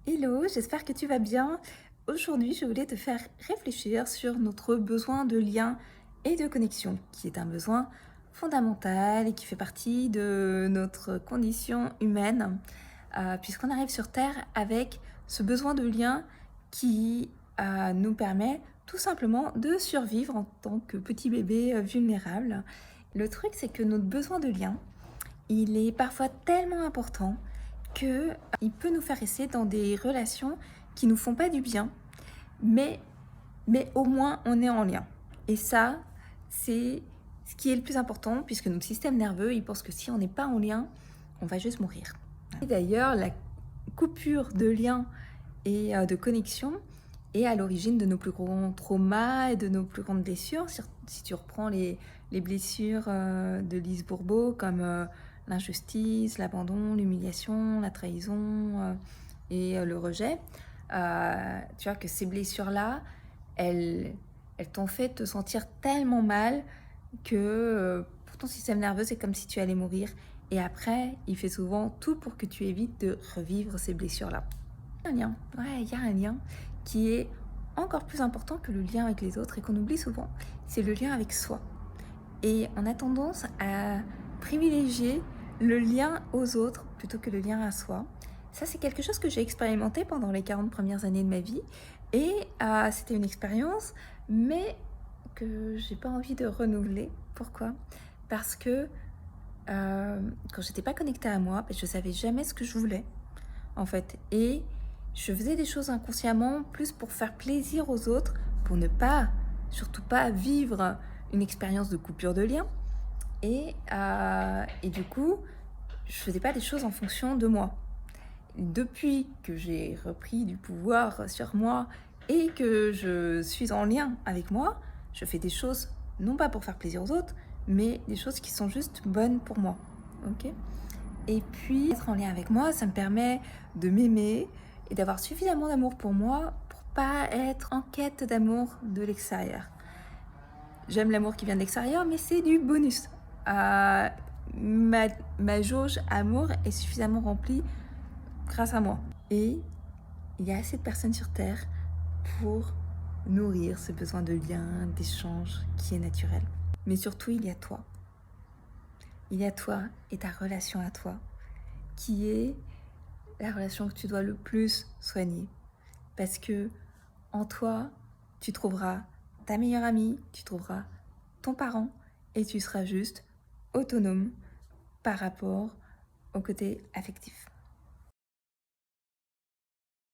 Hello, j'espère que tu vas bien. Aujourd'hui, je voulais te faire réfléchir sur notre besoin de lien et de connexion, qui est un besoin fondamental et qui fait partie de notre condition humaine, puisqu'on arrive sur Terre avec ce besoin de lien qui nous permet tout simplement de survivre en tant que petit bébé vulnérable. Le truc, c'est que notre besoin de lien, il est parfois tellement important qu'il peut nous faire rester dans des relations qui nous font pas du bien, mais, mais au moins on est en lien. Et ça, c'est ce qui est le plus important, puisque notre système nerveux, il pense que si on n'est pas en lien, on va juste mourir. Et d'ailleurs, la coupure de lien et de connexion est à l'origine de nos plus grands traumas et de nos plus grandes blessures. Si tu reprends les blessures de Lise Bourbeau, comme l'injustice, l'abandon, l'humiliation, la trahison et le rejet, tu vois que ces blessures-là, elles t'ont fait te sentir tellement mal que pour ton système nerveux, c'est comme si tu allais mourir. Et après, il fait souvent tout pour que tu évites de revivre ces blessures-là. Un lien, ouais, il y a un lien qui est encore plus important que le lien avec les autres et qu'on oublie souvent, c'est le lien avec soi. Et on a tendance à privilégier le lien aux autres plutôt que le lien à soi. Ça, c'est quelque chose que j'ai expérimenté pendant les 40 premières années de ma vie. Et c'était une expérience, mais que j'ai pas envie de renouveler. Pourquoi? Parce que quand j'étais pas connectée à moi, je savais jamais ce que je voulais, en fait. Et je faisais des choses inconsciemment, plus pour faire plaisir aux autres, pour ne pas, surtout pas vivre une expérience de coupure de lien. Et du coup, je faisais pas les choses en fonction de moi. Depuis que j'ai repris du pouvoir sur moi et que je suis en lien avec moi, je fais des choses non pas pour faire plaisir aux autres, mais des choses qui sont juste bonnes pour moi. Ok? Et puis, être en lien avec moi, ça me permet de m'aimer et d'avoir suffisamment d'amour pour moi pour pas être en quête d'amour de l'extérieur. J'aime l'amour qui vient de l'extérieur, mais c'est du bonus. Ma jauge amour est suffisamment remplie grâce à moi. Et il y a assez de personnes sur Terre pour nourrir ce besoin de lien, d'échange qui est naturel. Mais surtout, il y a toi. Il y a toi et ta relation à toi, qui est la relation que tu dois le plus soigner. Parce que en toi, tu trouveras ta meilleure amie, tu trouveras ton parent et tu seras juste autonome par rapport au côté affectif.